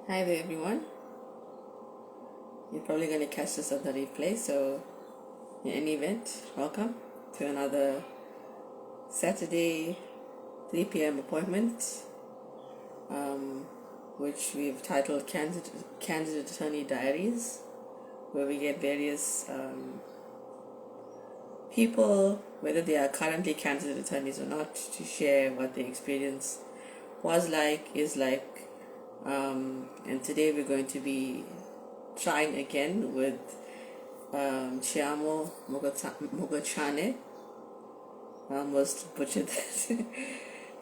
Hi there, everyone. You're probably going to catch this on the replay, so in any event, welcome to another Saturday 3 p.m. appointment, which we've titled Candidate Attorney Diaries, where we get various people, whether they are currently candidate attorneys or not, to share what their experience was like, is like. And today we're going to be trying again with Tshiamo Mogotshane. I almost butchered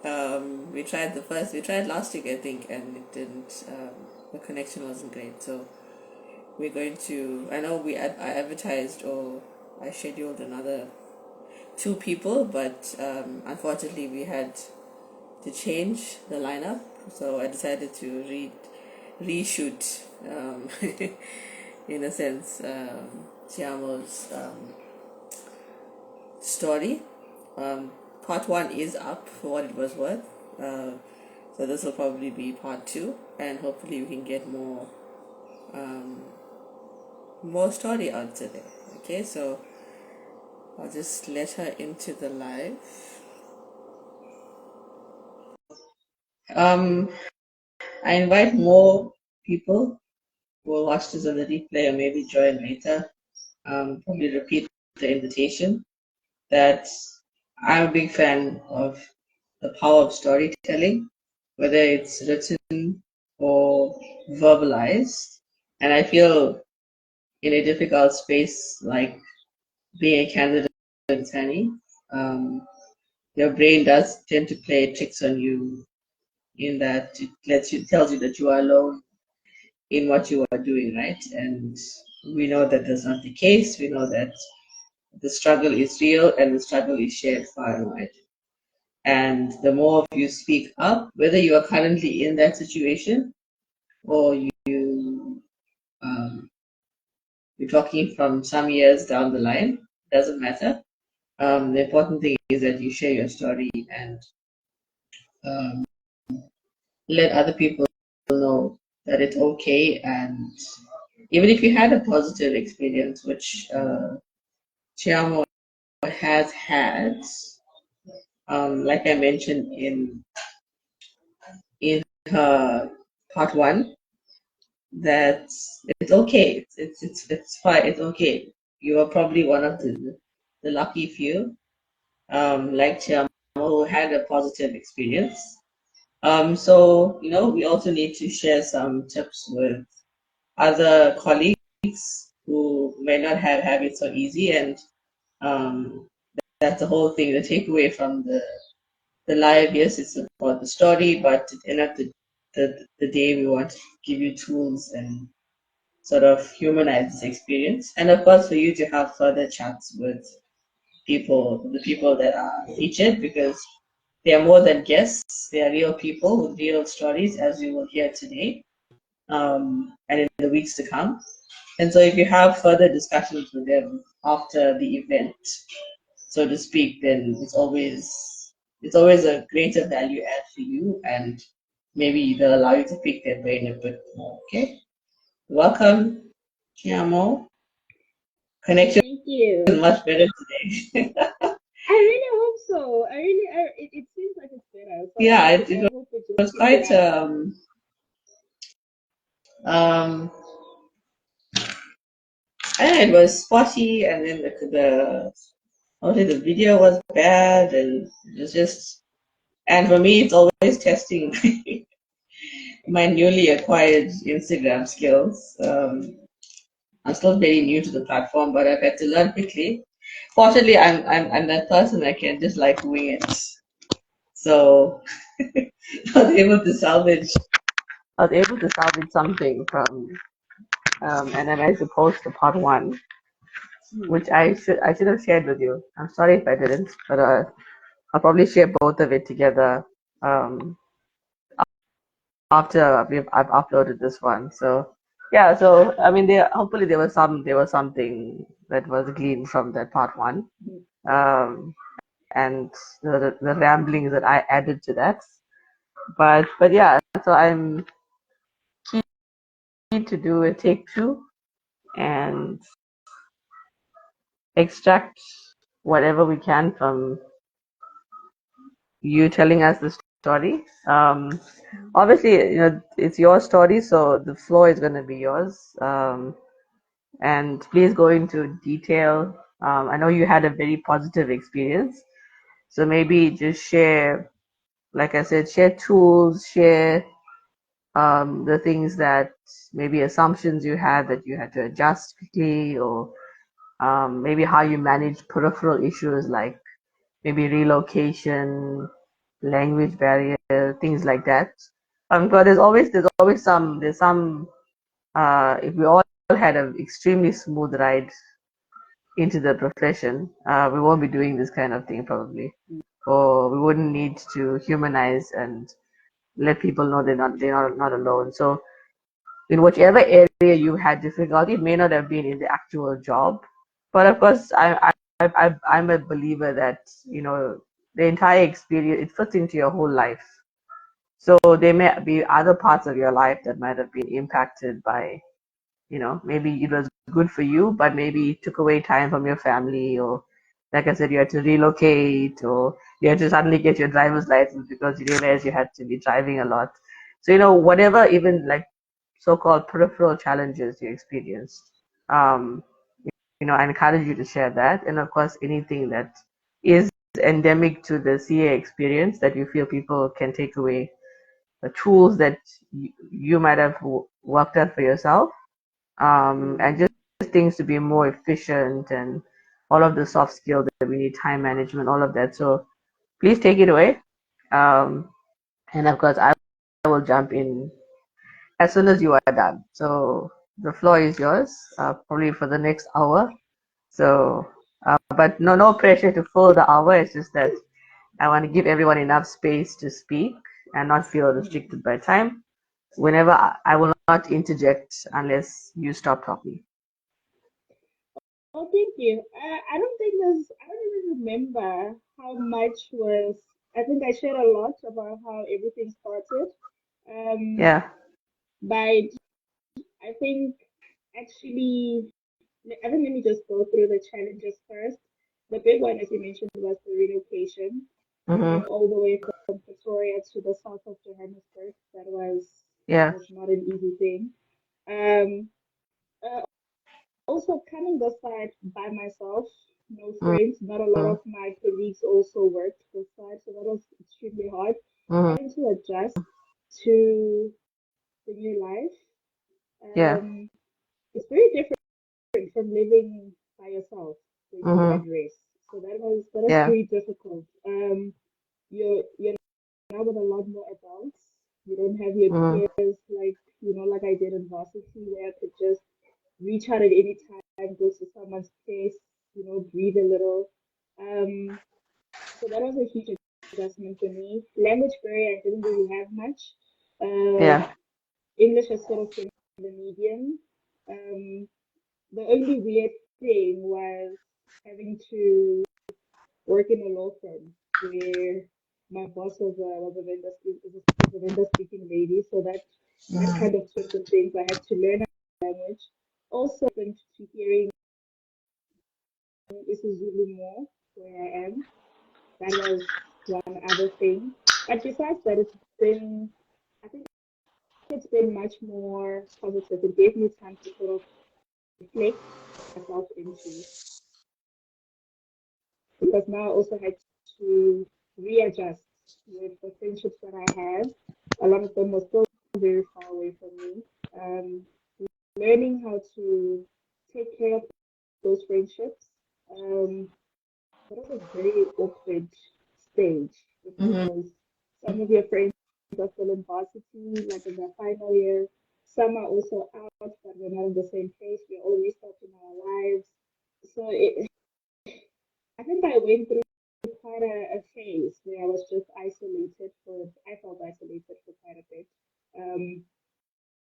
that. We tried last week, I think, and it didn't, the connection wasn't great. So we're going to, I know I advertised or I scheduled another two people, but unfortunately we had to change the lineup. So I decided to reshoot, in a sense, Tshiamo's story. Part one is up for what it was worth. So this will probably be part two, and hopefully we can get more story out today. Okay, so I'll just let her into the live. Um, I invite more people who will watch this on the replay or maybe join later. Probably repeat the invitation that I'm a big fan of the power of storytelling, whether it's written or verbalized. And I feel in a difficult space like being a candidate attorney, your brain does tend to play tricks on you in that it tells you that you are alone in what you are doing, right? And we know that that's not the case. We know that the struggle is real and the struggle is shared far and wide. And the more you speak up, whether you are currently in that situation or um, you're talking from some years down the line, doesn't matter. The important thing is that you share your story and um, let other people know that it's okay. And even if you had a positive experience, which Tshiamo has had, like I mentioned in her part one, that it's okay. It's fine. It's okay. You are probably one of the lucky few, like Chiamo, who had a positive experience. So we also need to share some tips with other colleagues who may not have it so easy, and um, that's the whole thing. The takeaway from the live, yes, it's about the story, but at the end of the day, we want to give you tools and sort of humanize this experience. And of course, for you to have further chats with the people that are featured, because they are more than guests, they are real people with real stories, as we will hear today, and in the weeks to come. And so, if you have further discussions with them after the event, so to speak, then it's always a greater value add for you, and maybe they'll allow you to pick their brain a bit more. Okay, welcome, Chiamo. Connection Thank is you. much better today. I really hope so. It seems like it's better. So Yeah, I it hope we just was keep it quite up. um it was spotty, and then the video was bad, and it was just, and for me it's always testing my newly acquired Instagram skills. I'm still very new to the platform, but I've had to learn quickly. Fortunately, I'm that person that can just like wing it. So I was able to salvage. I was able to salvage something from, and then I supposed to post the part one, which I should have shared with you. I'm sorry if I didn't, but I'll probably share both of it together um, after I've uploaded this one. So yeah, so I mean, hopefully there was something that was gleaned from that part one, um, and the ramblings that I added to that. But yeah, so I'm to do a take two and extract whatever we can from you telling us the story. Obviously, it's your story, so the floor is going to be yours. And please go into detail. I know you had a very positive experience, so maybe just share, like I said, share tools, share the things that maybe assumptions you had that you had to adjust quickly, or maybe how you manage peripheral issues like maybe relocation, language barrier, things like that. But there's always some if we all had an extremely smooth ride into the profession, we won't be doing this kind of thing probably, or we wouldn't need to humanize and let people know they're not alone. So in whichever area you had difficulty, it may not have been in the actual job, but of course, I'm a believer that the entire experience it fits into your whole life. So there may be other parts of your life that might have been impacted by, maybe it was good for you, but maybe it took away time from your family, or like I said, you had to relocate, or you had to suddenly get your driver's license because you realized you had to be driving a lot. So, whatever, even like so-called peripheral challenges you experienced, um, I encourage you to share that. And of course, anything that is endemic to the CA experience that you feel people can take away, the tools that you might have worked out for yourself, and just things to be more efficient, and all of the soft skills that we need, time management, all of that. So please take it away. Um, and of course, I will jump in as soon as you are done. So the floor is yours, probably for the next hour. So, but no pressure to fill the hour. It's just that I want to give everyone enough space to speak and not feel restricted by time. Whenever I will not interject unless you stop talking. Oh, thank you. I don't even remember how much was, I think I shared a lot about how everything started. Um, Yeah. but I think actually, I think let me just go through the challenges first. The big one, as you mentioned, was the relocation, Mhm. coming all the way from Pretoria to the south of Johannesburg. That Yeah. was not an easy thing. Um, Also coming this side by myself, no friends, not a lot Mhm. of my colleagues also worked this side, so that was extremely hard. Mhm. Having to adjust to the new life. Yeah. It's very different from living by yourself with no Mhm. address. So that was Yeah. very difficult. You're now with a lot more adults. You don't have your Mhm. peers like I did in varsity where I could just reach out at any time, go to someone's place, breathe a little. Um, so that was a huge adjustment for me. Language barrier, I didn't really have much. Uh, Yeah. English has sort of been the medium. Um, the only weird thing was having to work in a law firm where my boss was a vendor speaking lady, so that Mhm. kind of twisted things. I had to learn a language. Also, open to hearing isiZulu more where I am. That was one other thing. But besides that, I think it's been much more positive. It gave me time to sort of reflect myself into because now I also had to readjust with the friendships that I have. A lot of them were still very far away from me. Um, Learning how to take care of those friendships. But it was a very awkward stage Mhm. because some of your friends are still in varsity, like in their final year. Some are also out, but we're not in the same place. We're all restarting our lives. So I think I went through quite a phase where I was just I felt isolated for quite a bit. Um,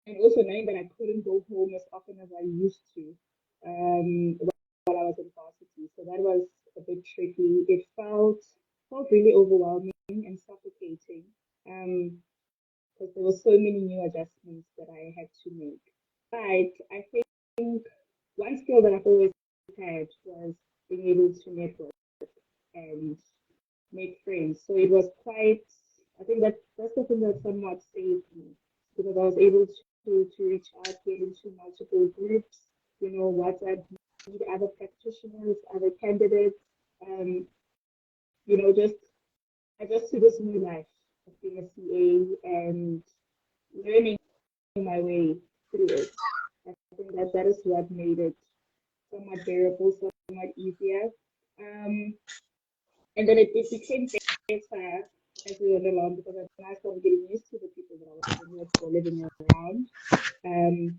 and also knowing that I couldn't go home as often as I used to while I was in varsity. So that was a bit tricky. It felt really overwhelming and suffocating because there were so many new adjustments that I had to make. But I think one skill that I've always had was being able to network and make friends. So it was quite, I think that's the thing that somewhat saved me because I was able to reach out, get into multiple groups, WhatsApp, meet other practitioners, other candidates, um, just adjust to this new life of being a CA and learning my way through it. I think that is what made it somewhat bearable, somewhat easier. Um, and then it became better as we went along because then I started getting used to the people that I was living with or living around. Um,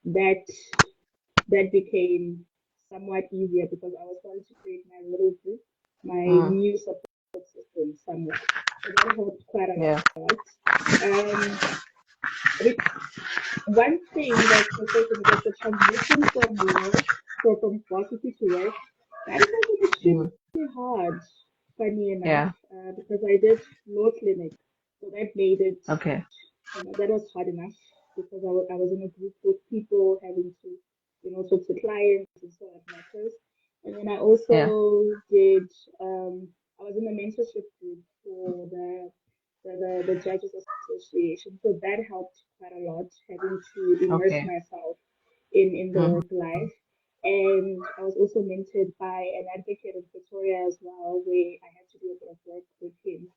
that that became somewhat easier because I was starting to create my little group, my Mm. new support system somewhat. So that helped quite a Yeah. lot. Um, I think one thing that's the same thing is the transition from work, so from varsity to work, that is something Mm. extremely hard, funny enough, Yeah. because I did law clinic, so that made it, Okay. that was hard enough because I was in a group with people having to, talk to clients and so on matters. And then I Yeah. also did, I was in a mentorship group for the Judges Association. So that helped quite a lot, having to immerse Okay. myself in the Mm-hmm. work life. And I was also mentored by an advocate in Pretoria as well, where I had to do a bit of work with him.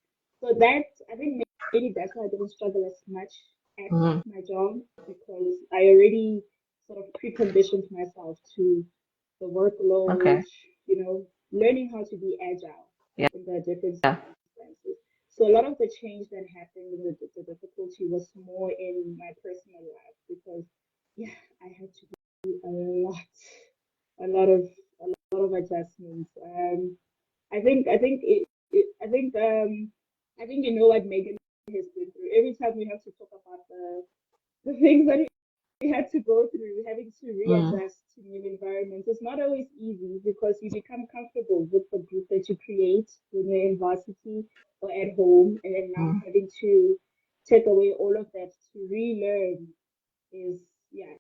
So that, I think maybe that's why I didn't struggle as much at Mm-hmm. my job because I already sort of preconditioned myself to the workload, Okay. learning how to be agile Yeah. in the different Yeah. circumstances. So a lot of the change that happened and the difficulty was more in my personal life because yeah, I had to do a lot of adjustments. I think I think you know what Megan has been through. Every time we have to talk about the things that we had to go through, having to Mm. readjust to new environments. It's not always easy because you become comfortable with the group that you create when you're in varsity or at home, and then now Mm. having to take away all of that to relearn is yeah,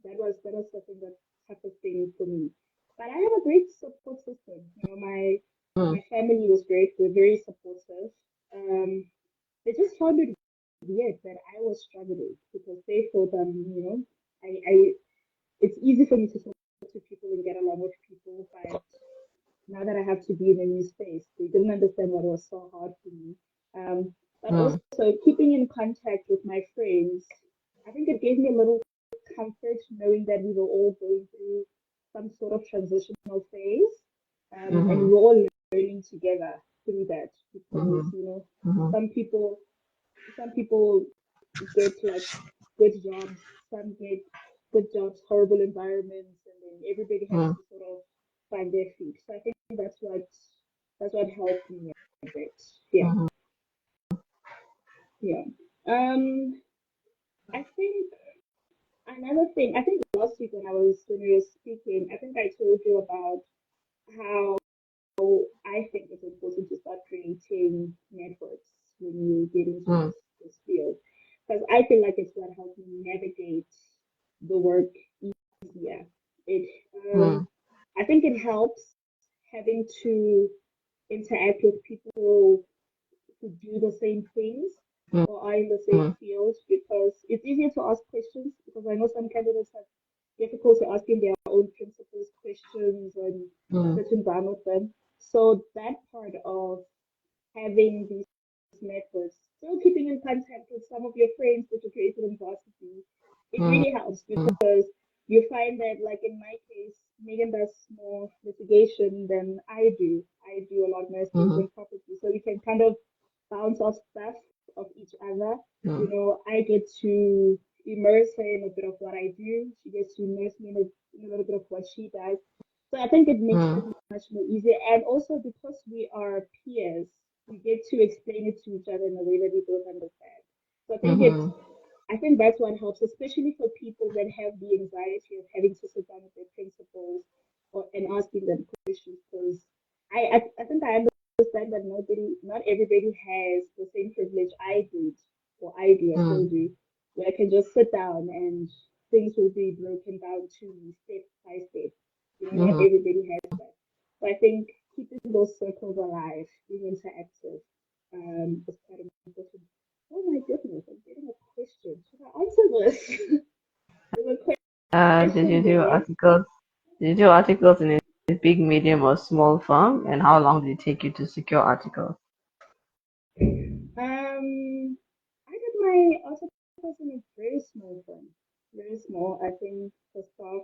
that was something that toughest thing for me. But I have a great support system. Mm. My family was great. We're very supportive. Um, they just found it weird that I was struggling because they thought I it's easy for me to talk to people and get along with people, but now that I have to be in a new space, they didn't understand what was so hard for me. But Mm. also keeping in contact with my friends, I think it gave me a little comfort knowing that we were all going through some sort of transitional phase, and we Mm-hmm. were all learning together through that because Mm-hmm. Mm-hmm. some people some people get like good jobs, some get good jobs, horrible environments, and then everybody has Mm. to sort of find their feet. So I think that's what helped me a bit. Yeah, Mm-hmm. yeah. Um, I think another thing. I think last week when we were speaking, I think I told you about how I think it's important to start creating networks when you get into Mm. this field. Because I feel like it's what helps me navigate the work easier. It, Mm. I think it helps having to interact with people who do the same things Mm. or are in the same Mm. field because it's easier to ask questions because I know some candidates have difficulty asking their own principals questions and Mm. sitting down with them. So that part of having these networks, still keeping in contact with some of your friends that you created in varsity, it Mm. really helps because you find that, like in my case, Megan does more litigation than I do. I do a lot more estates Mm. and property, so we can kind of bounce off stuff of each other. Mm. I get to immerse her in a bit of what I do. She gets to immerse me in a little bit of what she does. So I think it makes it Mm. much more easier. And also because we are peers, we get to explain it to each other in a way that we both understand. So Mm-hmm. I think that's what helps, especially for people that have the anxiety of having to sit down with their principals and asking them questions. Because I think I understand that not everybody has the same privilege I did, or I do, I Mm. still do, where I can just sit down and things will be broken down to me step by step. Not Mm-hmm. everybody has that. So I think keeping those circles alive, being interactive, is quite important. Oh my goodness, I'm getting a question. Should I answer this? There's a Did question you do there. articles? Did you do articles in a big, medium, or small firm? And how long did it take you to secure articles? I did my articles in a very small firm. Very small. I think for staff,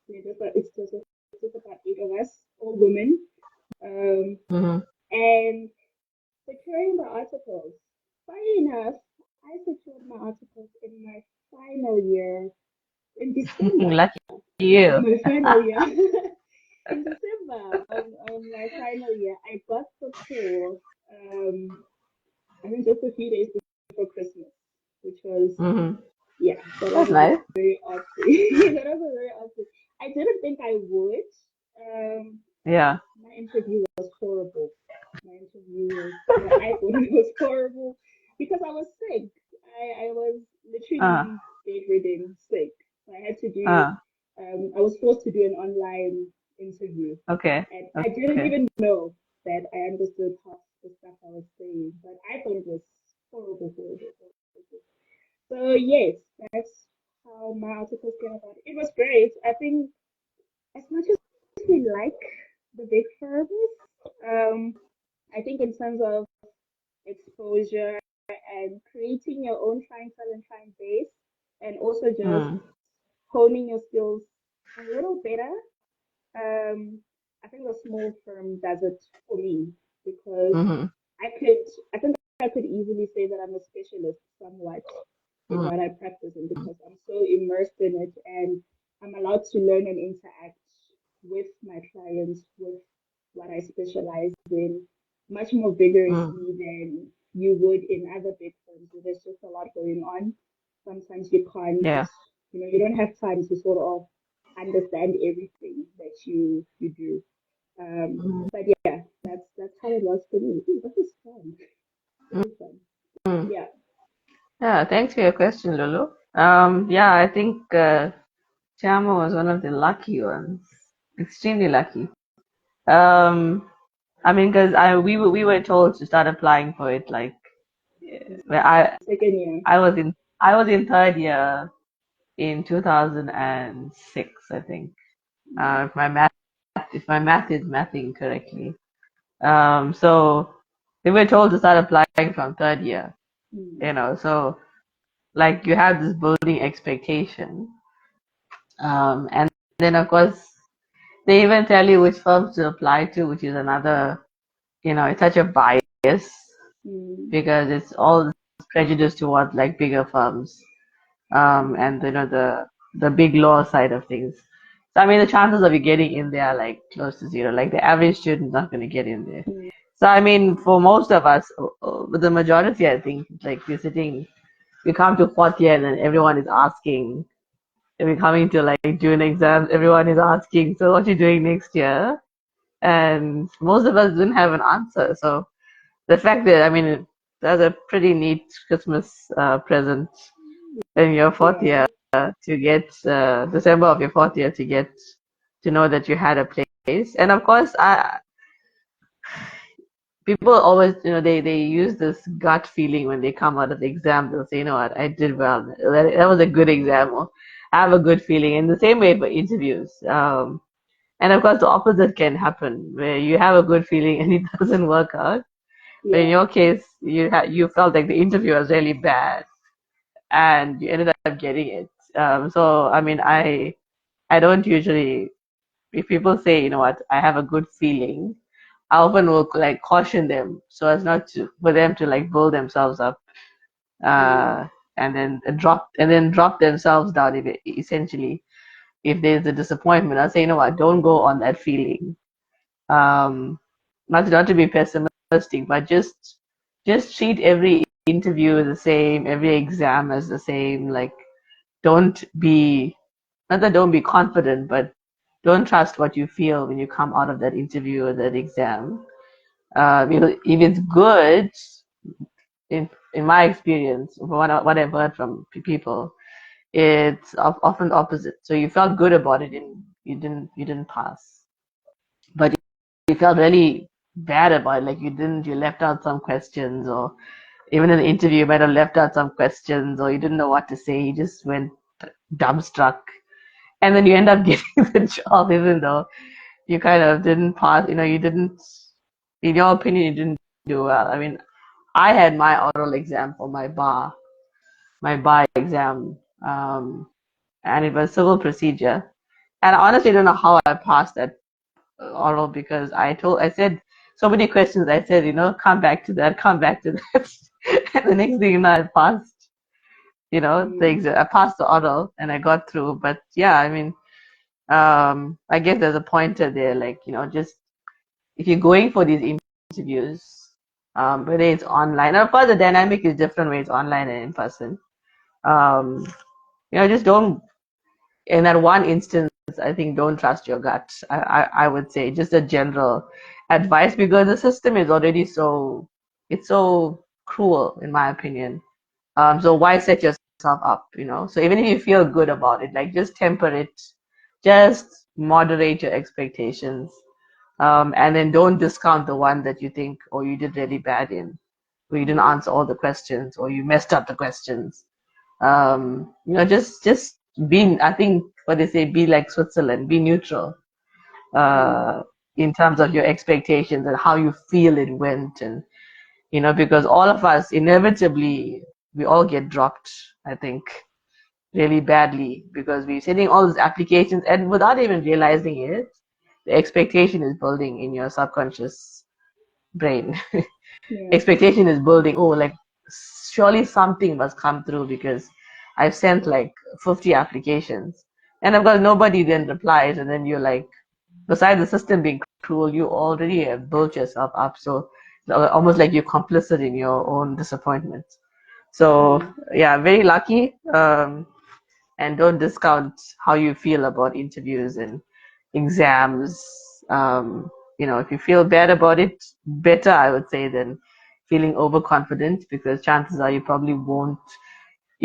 it's just about eight of us, all women. Um, Mm-hmm. and securing the articles. Funny enough, I secured my articles in my final year in December Lucky of you. my final year. In December of my final year, I got the call. I think just a few days before Christmas, which was, Mm-hmm. yeah, that was That's a nice. very odd thing. That was a very odd thing. I didn't think I would. Yeah. My interview was horrible. My interview was, well, I thought it was horrible because I was sick. I was Uh, literally bedridden sick. So I had to do, uh, I was forced to do an online interview. okay. And I didn't Okay. even know that I understood half the stuff I was saying, but I thought it was horrible, horrible, horrible. So yes, that's how my articles came about. It was great. I think as much as we like the big firms, um, I think in terms of exposure and creating your own clientele and client base, and also just Mm, honing your skills a little better, um, I think a small firm does it for me because mm-hmm. I could, I think I could easily say that I'm a specialist somewhat in Mm, what I practice in because I'm so immersed in it and I'm allowed to learn and interact with my clients, with what I specialize in, much more mm, vigorously than you would in other big firms where there's just a lot going on. Sometimes you can't, yeah. you don't have time to sort of understand everything that you do. Mm, But yeah, that's how it was for me. Ooh, that was fun. mm, Very fun. mm. Yeah. Yeah, thanks for your question, Lulu. Yeah, I think Tshiamo was one of the lucky ones. Extremely lucky. Um, I mean, because we were told to start applying for it like where Second year. I was in third year in 2006, I think. If my math is mathing correctly. So they were told to start applying from third year. Mm. So like you have this building expectation, and then of course they even tell you which firms to apply to, which is another, it's such a bias Mm. because it's all prejudice towards like bigger firms, Mm. and the big law side of things. So I mean, the chances of you getting in there are like close to zero. Like the average student's not going to get in there. Mm. So I mean, for most of us, but the majority, I think, like we come to fourth year and then everyone is asking. And we're coming to like June exams, everyone is asking, so what are you doing next year? And most of us didn't have an answer. So the fact that, I mean, that's a pretty neat Christmas present in your fourth Yeah. year to get December of your fourth year to get to know that you had a place. And of course, people always, they use this gut feeling when they come out of the exam. They'll say, you know what, I did well. That was a good exam. Or I have a good feeling. In the same way for interviews. And of course, the opposite can happen where you have a good feeling and it doesn't work out. But in Yeah. your case, you felt like the interview was really bad and you ended up getting it. So I mean, I don't usually, if people say, you know what, I have a good feeling, I often will like caution them so as not to for them to like build themselves up, Mm. uh, and then drop themselves down essentially if there's a disappointment. I'll say, you know what, don't go on that feeling. Um, not to be pessimistic, but just treat every interview the same, every exam as the same. Like, don't be not that don't be confident, but don't trust what you feel when you come out of that interview or that exam. If it's good, in my experience, what I've heard from people, it's often the opposite. So you felt good about it and you didn't pass, but you felt really bad about it. Like you left out some questions, or even in the interview, you might have left out some questions, or you didn't know what to say. You just went dumbstruck, and then you end up getting the job, even though you kind of didn't pass. You didn't, in your opinion, you didn't do well. I mean, I had my oral exam for my bar exam, and it was civil procedure. And I honestly don't know how I passed that oral, because I said so many questions. I said, come back to that, come back to that. And the next thing you know, I passed, the exam. I passed the oral and I got through. But yeah, I mean, I guess there's a pointer there, like, just if you're going for these interviews, whether it's online, of course the dynamic is different when it's online and in person. Um, just don't, in that one instance, I think don't trust your gut. I would say just a general advice, because the system is already it's so cruel, in my opinion. So why set yourself up, So even if you feel good about it, like just temper it, just moderate your expectations, and then don't discount the one that you think, oh, you did really bad in, or you didn't answer all the questions, or you messed up the questions. Just being, I think what they say, be like Switzerland, be neutral, in terms of your expectations and how you feel it went. And, because all of us inevitably, we all get dropped, I think, really badly, because we're sending all these applications and without even realizing it, the expectation is building in your subconscious brain. Yeah. Expectation is building. Oh, like surely something must come through, because I've sent like 50 applications and I've got nobody then replies, and then you're like, besides the system being cruel, you already have built yourself up. So almost like you're complicit in your own disappointment. So yeah, very lucky. And don't discount how you feel about interviews and exams. If you feel bad about it, better, I would say, than feeling overconfident, because chances are you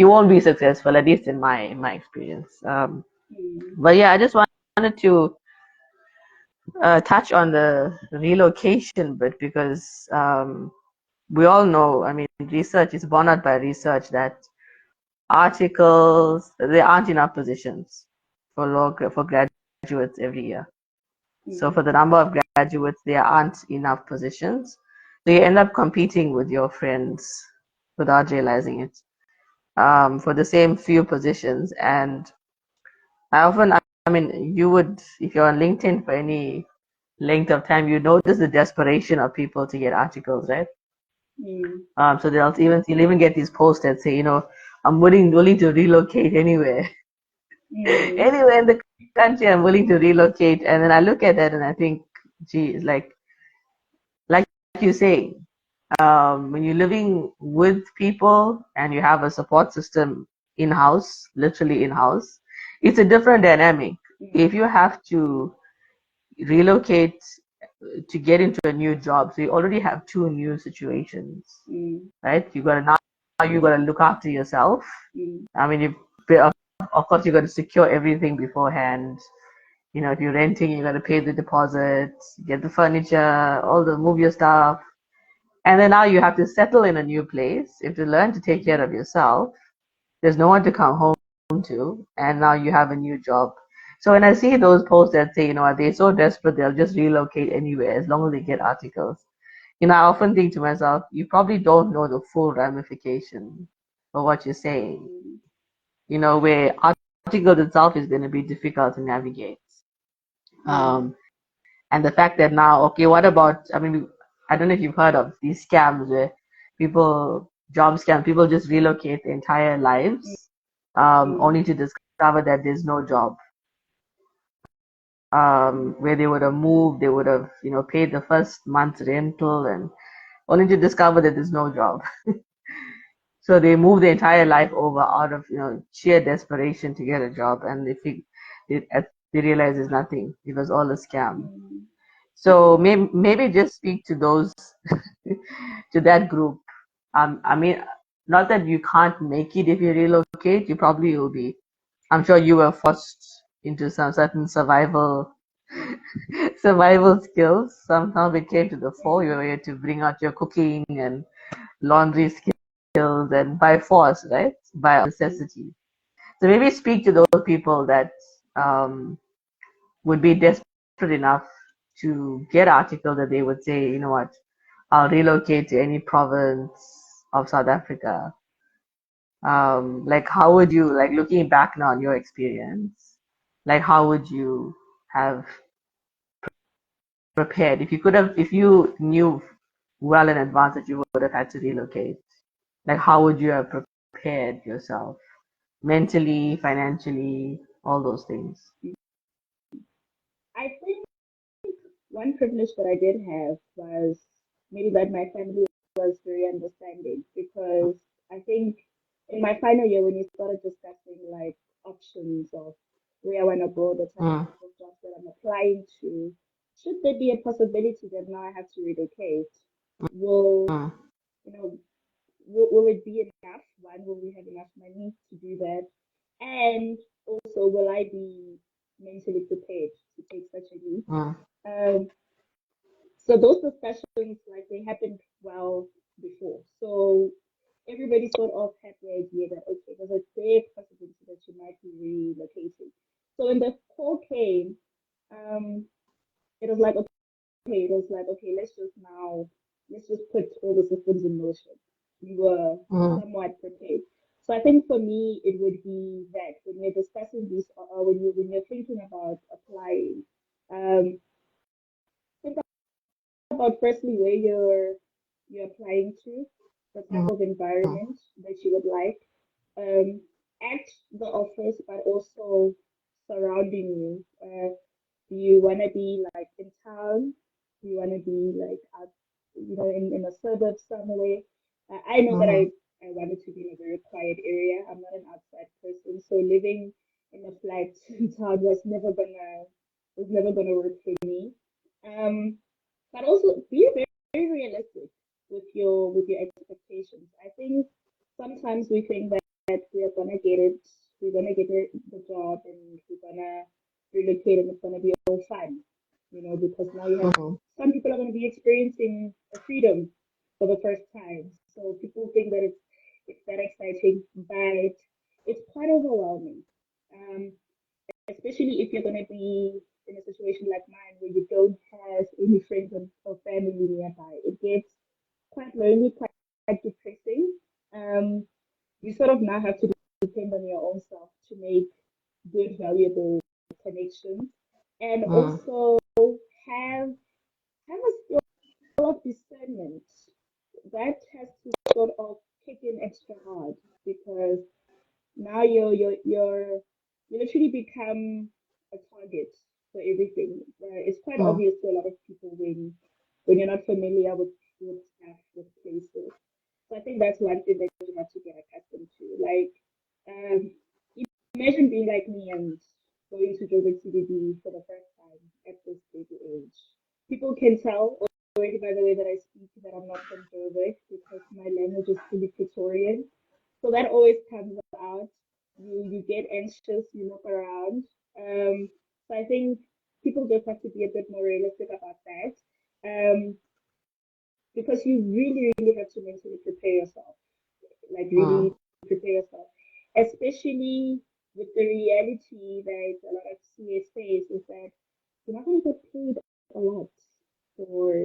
won't be successful, at least in my experience. But yeah, I just wanted to touch on the relocation bit, because we all know, I mean, research is borne out by research that articles, there aren't enough positions for graduates every year. So for the number of graduates, there aren't enough positions. So you end up competing with your friends without realizing it, for the same few positions. And I mean, you would, if you're on LinkedIn for any length of time, you notice the desperation of people to get articles, right? So you'll even get these posts that say, I'm willing to relocate anywhere. Anywhere in the country, I'm willing to relocate. And then I look at that and I think, gee, it's like you say, when you're living with people and you have a support system in-house, literally in-house, it's a different dynamic. If you have to relocate to get into a new job, so you already have two new situations, right? You gotta look after yourself. I mean, of course, you got to secure everything beforehand. If you're renting, you got to pay the deposit, get the furniture, move your stuff. And then now you have to settle in a new place. You have to learn to take care of yourself. There's no one to come home to. And now you have a new job. So when I see those posts that say, are they so desperate they'll just relocate anywhere as long as they get articles? I often think to myself, you probably don't know the full ramification of what you're saying. Where articles itself is going to be difficult to navigate. And the fact that now, okay, what about, I mean, I don't know if you've heard of these scams where job scams, people just relocate their entire lives, only to discover that there's no job. Where they would have moved, they would have, paid the first month's rental, and only to discover that there's no job. So they move their entire life over out of, sheer desperation to get a job, and they realize there's nothing. It was all a scam. So maybe just speak to those, to that group. I mean, not that you can't make it if you relocate, relocate, you probably will be. I'm sure you were forced into some certain survival skills. Somehow it came to the fore. You were able to bring out your cooking and laundry skills, and by force, right? By necessity. So maybe speak to those people that would be desperate enough to get articles that they would say, you know what, I'll relocate to any province of South Africa. Like how would you, like looking back now on your experience, like how would you have prepared if you knew well in advance that you would have had to relocate? Like how would you have prepared yourself mentally, financially, all those things? I think one privilege that I did have was maybe that my family was very understanding, because I think in my final year when you started discussing like options of where I want to go, the type Mm, of jobs that I'm applying to, should there be a possibility that now I have to relocate, will mm, you know will it be enough? One, will we have enough money to do that? And also, will I be mentally prepared to take such a leap? mm, Um, so those discussions, like they happened well before. So everybody sort of had the idea that okay, there's a big possibility that you might be relocating. So when the call came, um, it was like okay, let's just put all the systems in motion. We were mm, somewhat prepared. So I think for me, it would be that when you're discussing these, when you're thinking about applying, think about firstly where you're applying to, the type mm, of environment that you would like, at the office, but also surrounding you. Do you want to be like in town? Do you want to be like out, in a suburb somewhere? I know that mm, I wanted to be in a very quiet area. I'm not an outside person, so living in a flat in town was never gonna work for me. Um, but also be very, very realistic with your expectations. I think sometimes we think that we're gonna get it, we're gonna get the job, and we're gonna relocate, and it's gonna be all fun, because now you have mm, some people are gonna be experiencing a freedom for the first time. So people think that it's that exciting, but it's quite overwhelming. Um, Especially if you're going to be in a situation like mine where you don't have any friends or family nearby. It gets quite lonely, quite depressing. Um, you sort of now have to depend on your own self to make good, valuable connections, and mm, also have a skill of discernment that has to sort of kick in extra hard, because now you literally become a target for everything. It's quite mm, obvious to a lot of people when you're not familiar with stuff, with places. So I think that's one thing that you have to get accustomed to. Like, um, imagine being like me and going to Joburg CBD for the first time at this big age. People can tell already by the way that I speak that I'm not from Joburg, because my language is fully Pretoриan. So that always comes out. You get anxious, you look around. So I think people just have to be a bit more realistic about that. Because you really, really have to mentally prepare yourself, like mm, really prepare yourself, especially with the reality that a lot of CAs face is that you're not going to get paid a lot for,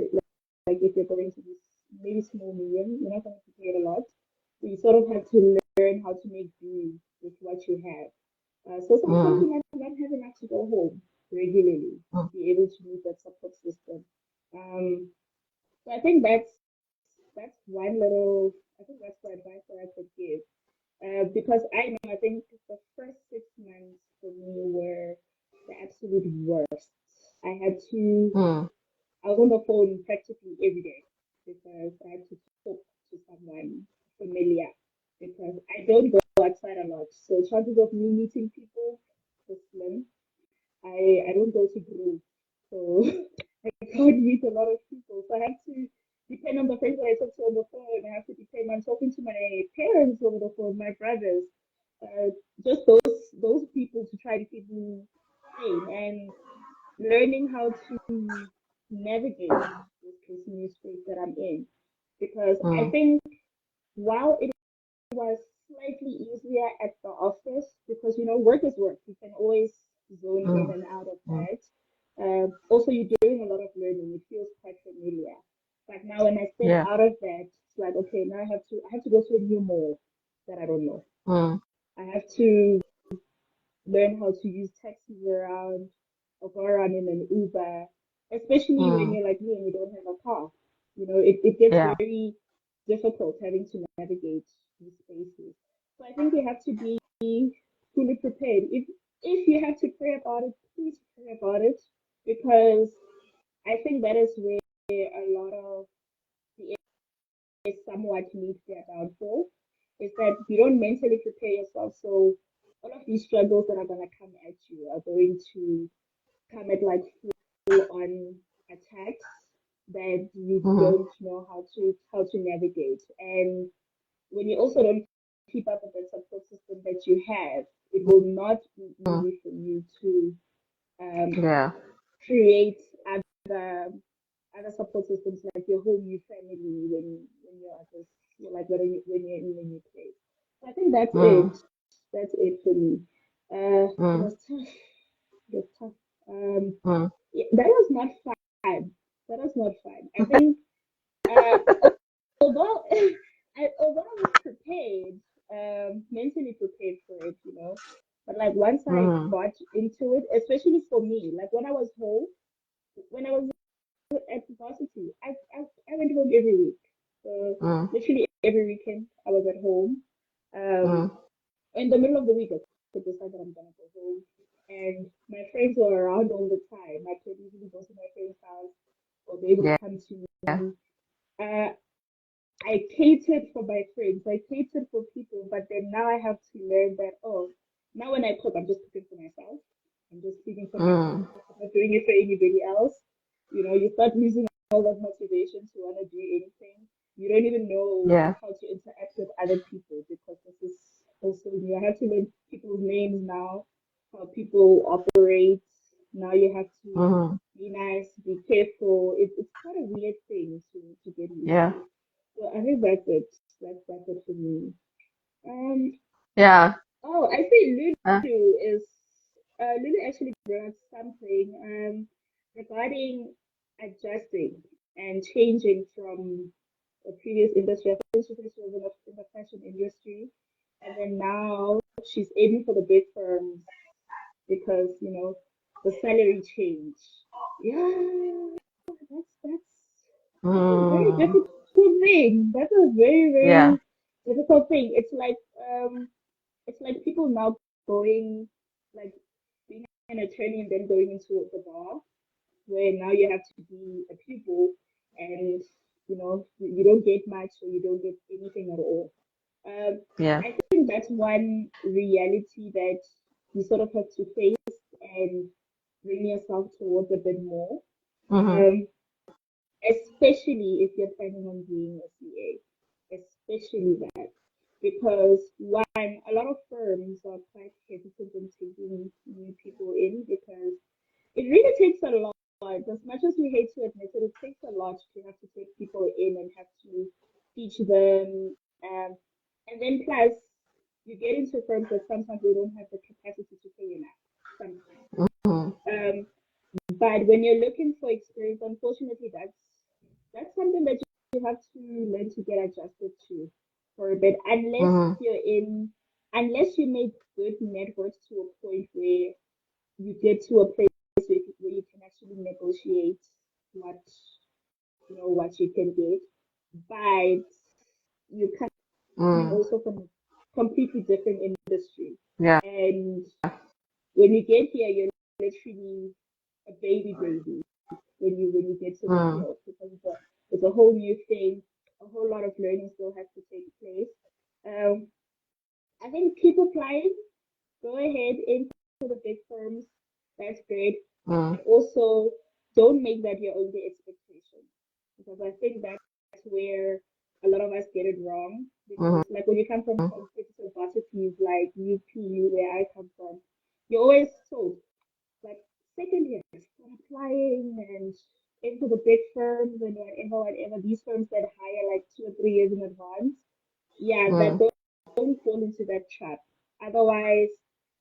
like if you're going to this maybe small medium, you're not going to get paid a lot. So you sort of have to learn how to make do with what you have. So sometimes mm, you might not have enough to go home regularly to mm, be able to meet that support system. Um, so I think that's one little. I think that's the advice that I could give. Because I know, I think the first 6 months for me were the absolute worst. I had to, mm, I was on the phone practically every day because I had to talk to someone familiar, because I don't go outside a lot. So chances of me meeting people is slim. I don't go to groups, so I can't meet a lot of people. So I have to depend on the friends that I talk to on the phone. I have to depend on talking to my parents over the phone, my brothers. just those people to try to keep me sane and learning how to navigate this new space that I'm in. Because I Mm. think while it was slightly easier at the office, because work is work, you can always zone in Mm. and out of Mm. that. Also, you're doing a lot of learning. It feels quite familiar. But now when I step Yeah. out of that, it's like, okay, now I have to go to a new mall that I don't know. Mm. I have to learn how to use taxis around or go around in an Uber, especially when Mm. you're like me and you don't have a car. It gets Yeah. very difficult having to navigate these spaces. So I think you have to be fully prepared. If you have to pray about it, please pray about it, because I think that is where a lot of the areas somewhat meet their downfall, is that you don't mentally prepare yourself. So all of these struggles that are gonna come at you are going to come at like full on attacks that you Mm. don't know how to navigate. And when you also don't keep up with the support system that you have, it will not be Mm. easy for you to um, Yeah. create other other support systems like your home, your family, when you're at this, like when you're in a new place. So I think that's Mm. it. That's it for me. It Mm. was tough. It was tough. Um, Mm. yeah, that was not fun. That was not fun. I think uh, although although I was prepared, mentally prepared for it, but like once I Mm. got into it, especially for me, like when I was home, when I was at varsity, I went home every week. So Mm. literally every weekend I was at home. Um, Mm. in the middle of the week, I could decide that I'm gonna go home. And my friends were around all the time. I could easily go to my friend's house or be able to Yeah. come to me. Uh, I catered for my friends. I catered for people, but then now I have to learn that, oh, now when I cook, I'm just cooking for myself. I'm just cooking for myself. Mm. I'm not doing it for anybody else. You start losing all that motivation to want to do anything. You don't even know Yeah. how to interact with other people because this is also new. I have to learn people's names now, how people operate. Now you have to Mm. be nice, be careful. It's quite a weird thing to get used Yeah. to. So I think that's it. That's it for me. Um. Yeah. Oh, I think Uh, Lulu actually brought up something regarding adjusting and changing from a previous industry. I think she said she was in the fashion industry, and then now she's aiming for the big firms because the salary change. Yeah, that's a very mm. difficult thing. That's a very, Yeah. very difficult thing. It's like people now going, like, being an attorney and then going into the bar, where now you have to be a pupil, and you don't get much or you don't get anything at all. Yeah. I think that's one reality that you sort of have to face and bring yourself towards a bit more. Mm-hmm. Um, Especially if you're planning on being a CA, especially that, because one, a lot of firms are quite hesitant in taking new people in because it really takes a lot. As much as we hate to admit it, it takes a lot to have to take people in and have to teach them, and then plus you get into firms that sometimes they don't have the capacity to pay enough. Sometimes. Mm-hmm. Um, but when you're looking for experience, unfortunately, that's something that you have to learn to get adjusted to for a bit. Mm-hmm. Unless you make good networks to a point where you get to a place where you can actually negotiate what what you can get. But you coming Mm. also from a completely different industry, Yeah. and when you get here, you're literally a baby when you get to the Mm. field because it's a whole new thing. A whole lot of learning still has to take place. Um, I think keep applying. Go ahead into the big firms. That's great. Mm. But also don't make that your only expectation. Because I think that's where a lot of us get it wrong. Mm-hmm. Because like when you come from competitive varsity, universities like UP, where I come from, you're always told, like, second year, start applying and into the big firms and whatever, these firms that hire like 2 or 3 years in advance. Yeah, that Mm, don't fall into that trap. Otherwise,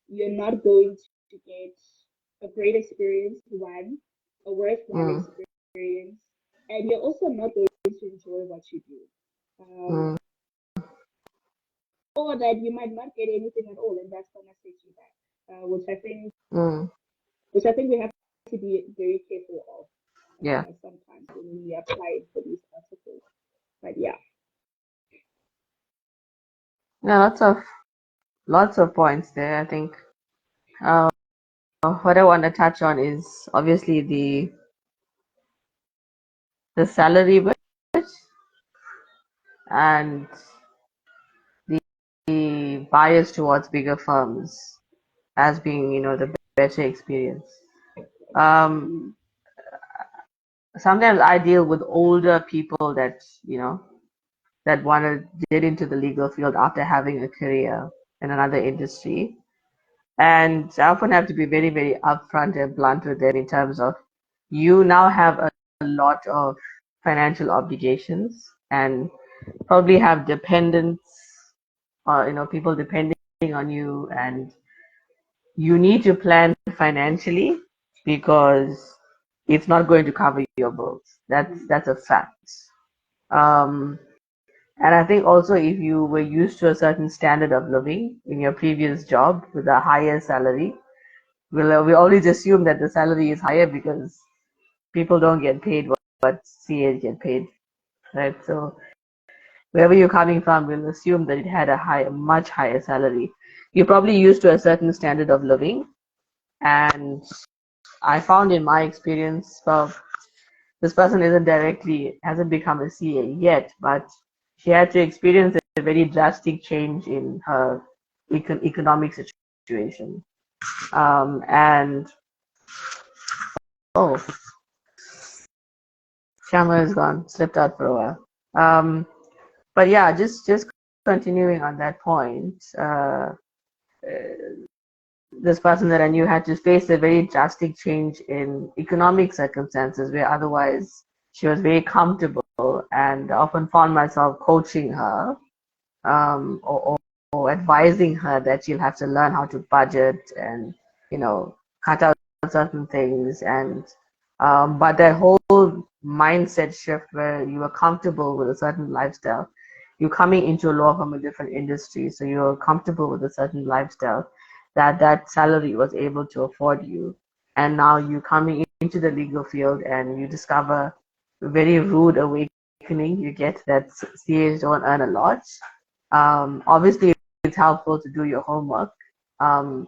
you're not going to get a great experience, one, a worthwhile mm, experience, and you're also not going to enjoy what you do. mm, Or that you might not get anything at all, and that's gonna set you back. mm. Which I think we have to be very careful of Yeah. sometimes when we apply for these articles. But yeah. Yeah, lots of points there. I think uh, what I want to touch on is obviously the salary bit and the bias towards bigger firms as being, the better experience. Um, Sometimes I deal with older people that, that want to get into the legal field after having a career in another industry. And I often have to be very, very upfront and blunt with them in terms of you now have a lot of financial obligations and probably have dependents or people depending on you, and you need to plan financially because it's not going to cover your bills. That's a fact. Um, and I think also if you were used to a certain standard of living in your previous job with a higher salary, we always assume that the salary is higher because people don't get paid what CAs get paid, right? So wherever you're coming from, we'll assume that it had a much higher salary. You're probably used to a certain standard of living, and I found in my experience, well, this person hasn't become a CA yet, but she had to experience a very drastic change in her economic situation. And oh, Shama is gone, slipped out for a while. But yeah, just continuing on that point, this person that I knew had to face a very drastic change in economic circumstances where otherwise she was very comfortable, and I often found myself coaching her, or advising her that she'll have to learn how to budget and cut out certain things, and but that whole mindset shift where you were comfortable with a certain lifestyle, you're coming into a law from a different industry, so you're comfortable with a certain lifestyle that salary was able to afford you, and now you're coming into the legal field and you discover a very rude awakening. You get that CAs don't earn a lot. Obviously, it's helpful to do your homework. Um,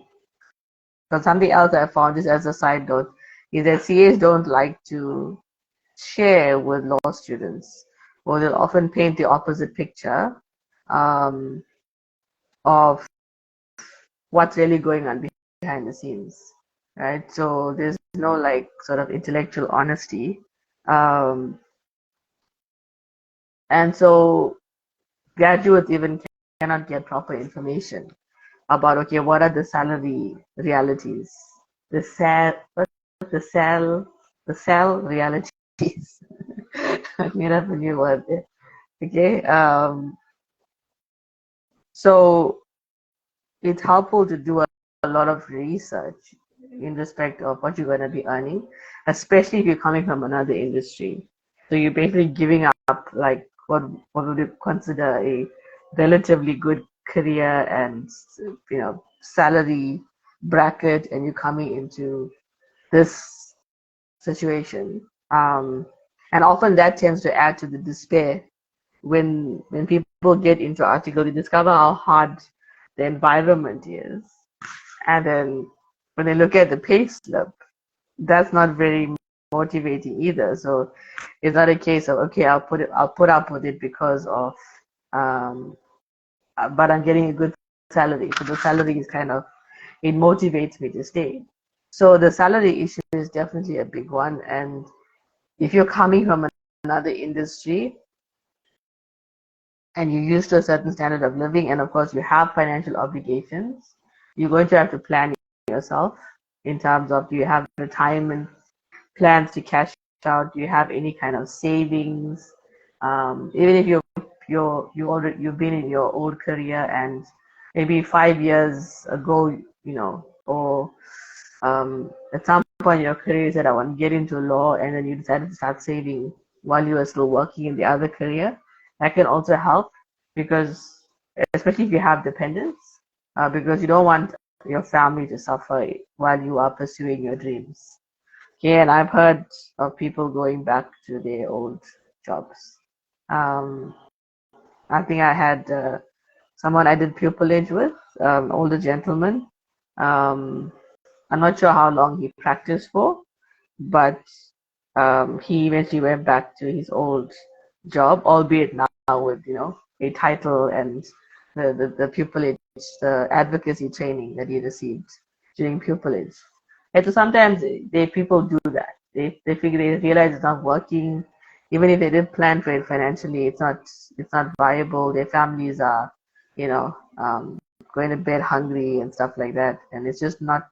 but something else I found, just as a side note, is that CAs don't like to share with law students, or they'll often paint the opposite picture um, of what's really going on behind the scenes, right? So there's no like sort of intellectual honesty, um, and so graduates even cannot get proper information about, okay, what are the salary realities, the sal what's the sal the sal realities. I made up a new word there. Okay. So it's helpful to do a lot of research in respect of what you're going to be earning, especially if you're coming from another industry. So you're basically giving up like what would you consider a relatively good career and salary bracket, and you're coming into this situation. And often that tends to add to the despair when people get into articles, they discover how hard the environment is, and then when they look at the pay slip, that's not very motivating either. So it's not a case of, okay, I'll put up with it because of um, but I'm getting a good salary. So the salary is kind of, it motivates me to stay. So the salary issue is definitely a big one, and if you're coming from another industry and you're used to a certain standard of living, and of course you have financial obligations, you're going to have to plan yourself in terms of, do you have retirement plans to cash out? Do you have any kind of savings? Even if you've been in your old career and maybe 5 years ago, or at some point in your career you said, I want to get into law, and then you decided to start saving while you were still working in the other career. That can also help, because especially if you have dependents, because you don't want your family to suffer while you are pursuing your dreams. Okay, and I've heard of people going back to their old jobs. Um, I think I had someone I did pupillage with, older gentleman. Um, I'm not sure how long he practiced for, but he eventually went back to his old job, albeit now with a title and the pupillage, the advocacy training that he received during pupillage. And so sometimes people do that. They figure, they realize it's not working, even if they did plan for it financially. It's not viable. Their families are, going to bed hungry and stuff like that, and it's not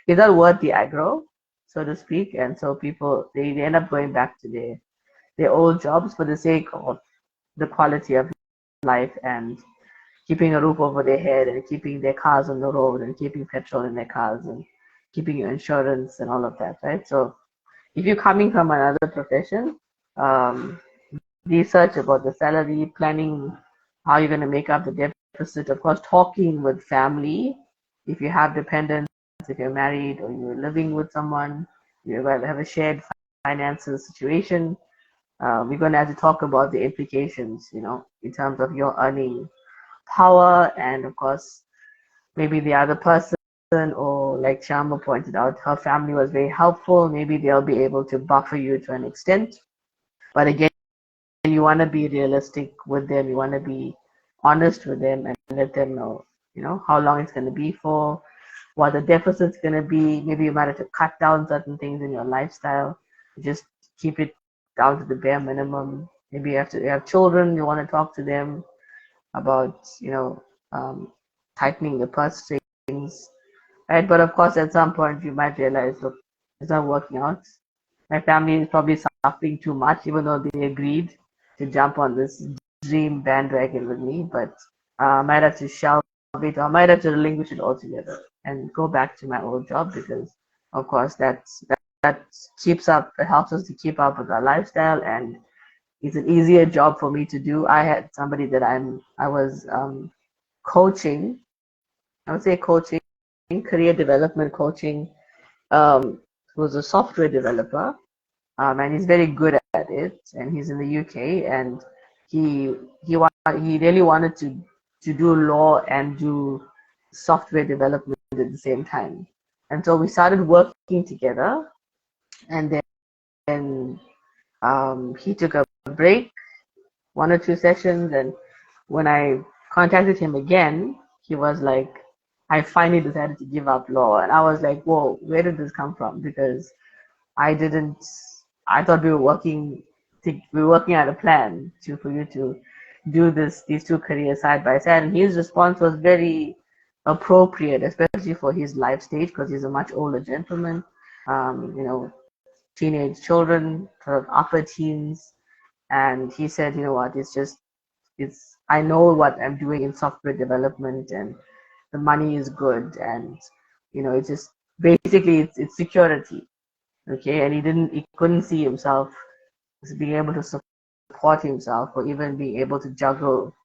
worth the aggro, so to speak. And so people, they end up going back to their old jobs for the sake of the quality of life and keeping a roof over their head and keeping their cars on the road and keeping petrol in their cars and keeping your insurance and all of that, right? So if you're coming from another profession, um, research about the salary, planning how you're going to make up the deficit, of course, talking with family. If you have dependents, if you're married or you're living with someone, you have a shared finances situation, we're going to have to talk about the implications, in terms of your earning power, and of course, maybe the other person, or like Tshiamo pointed out, her family was very helpful. Maybe they'll be able to buffer you to an extent. But again, you want to be realistic with them. You want to be honest with them and let them know, how long it's going to be for, what the deficit's going to be. Maybe you might have to cut down certain things in your lifestyle, just keep it down to the bare minimum. Maybe you have children, you want to talk to them about, um, tightening the purse strings, right? But of course, at some point, you might realize, look, it's not working out. My family is probably suffering too much, even though they agreed to jump on this dream bandwagon with me. But I might have to shelve it, or I might have to relinquish it altogether and go back to my old job, because, of course, that keeps up, it helps us to keep up with our lifestyle, and it's an easier job for me to do. I had somebody that I was coaching. I would say coaching, career development coaching. Who was a software developer, and he's very good at it. And he's in the UK, and he really wanted to do law and do software development at the same time. And so we started working together, and then he took a break, 1 or 2 sessions, and when I contacted him again, he was like, I finally decided to give up law. And I was like, whoa, where did this come from? Because I didn't, I thought we were working out a plan for you to do these two careers side by side. And his response was very appropriate, especially for his life stage, because he's a much older gentleman, teenage children, sort of upper teens. And he said, what, I know what I'm doing in software development, and the money is good, and it's just basically it's security. Okay, and he couldn't see himself as being able to support himself, or even being able to juggle